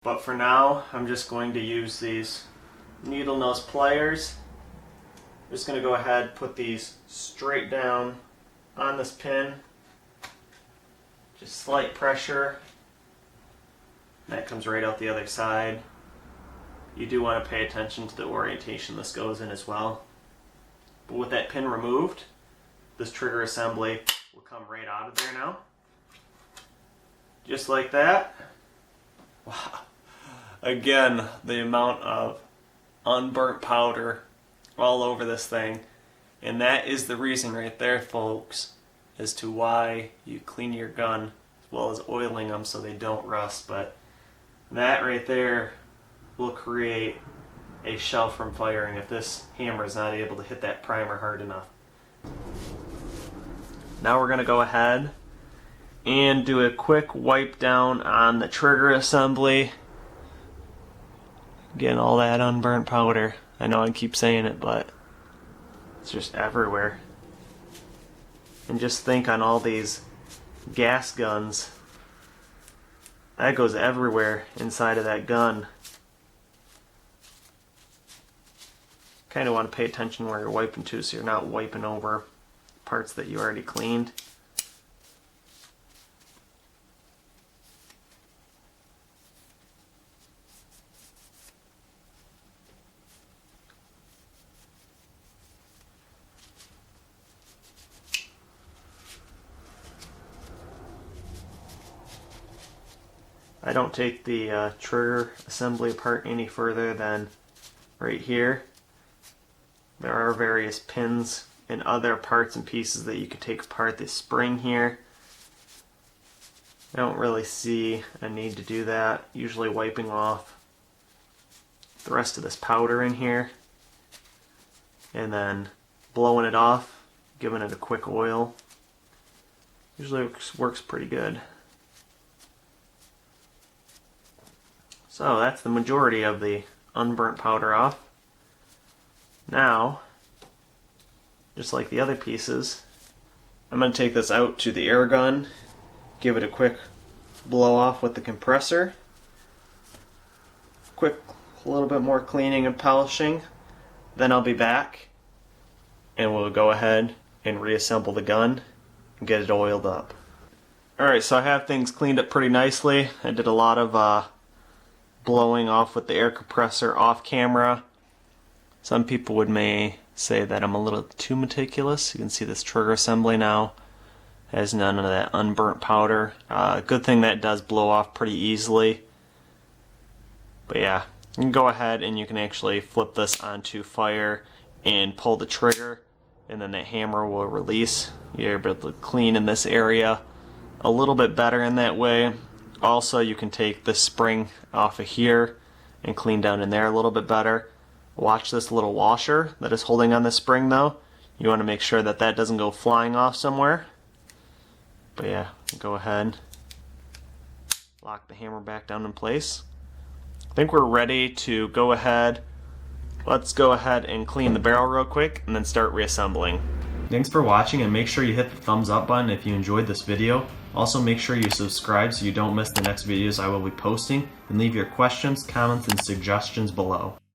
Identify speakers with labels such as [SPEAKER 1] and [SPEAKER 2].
[SPEAKER 1] But for now, I'm just going to use these needle nose pliers. I'm just going to go ahead and put these straight down on this pin. Just slight pressure. That comes right out the other side. You do want to pay attention to the orientation this goes in as well. But with that pin removed, this trigger assembly will come right out of there now. Just like that. Wow. Again, the amount of unburnt powder all over this thing. And that is the reason right there, folks, as to why you clean your gun as well as oiling them so they don't rust. But that right there will create a shell from firing if this hammer is not able to hit that primer hard enough. Now we're going to go ahead and do a quick wipe down on the trigger assembly. Getting all that unburnt powder. I know I keep saying it, but it's just everywhere. And just think on all these gas guns. That goes everywhere inside of that gun. Kind of want to pay attention where you're wiping to so you're not wiping over parts that you already cleaned. I don't take the trigger assembly apart any further than right here. There are various pins and other parts and pieces that you could take apart. This spring here, I don't really see a need to do that. Usually wiping off the rest of this powder in here and then blowing it off, giving it a quick oil. Usually works pretty good. So that's the majority of the unburnt powder off. Now, just like the other pieces, I'm going to take this out to the air gun, give it a quick blow off with the compressor, a little bit more cleaning and polishing, then I'll be back and we'll go ahead and reassemble the gun and get it oiled up. Alright, so I have things cleaned up pretty nicely. I did a lot of blowing off with the air compressor off camera. Some people may say that I'm a little too meticulous. You can see this trigger assembly now has none of that unburnt powder. Good thing that does blow off pretty easily. But yeah, you can go ahead and you can actually flip this onto fire and pull the trigger, and then the hammer will release. You're able to clean in this area a little bit better in that way. Also, you can take the spring off of here and clean down in there a little bit better. Watch this little washer that is holding on the spring though. You want to make sure that that doesn't go flying off somewhere. But yeah, go ahead, lock the hammer back down in place. I think we're ready to go ahead. Let's go ahead and clean the barrel real quick and then start reassembling. Thanks for watching, and make sure you hit the thumbs up button if you enjoyed this video. Also, make sure you subscribe so you don't miss the next videos I will be posting, and leave your questions, comments, and suggestions below.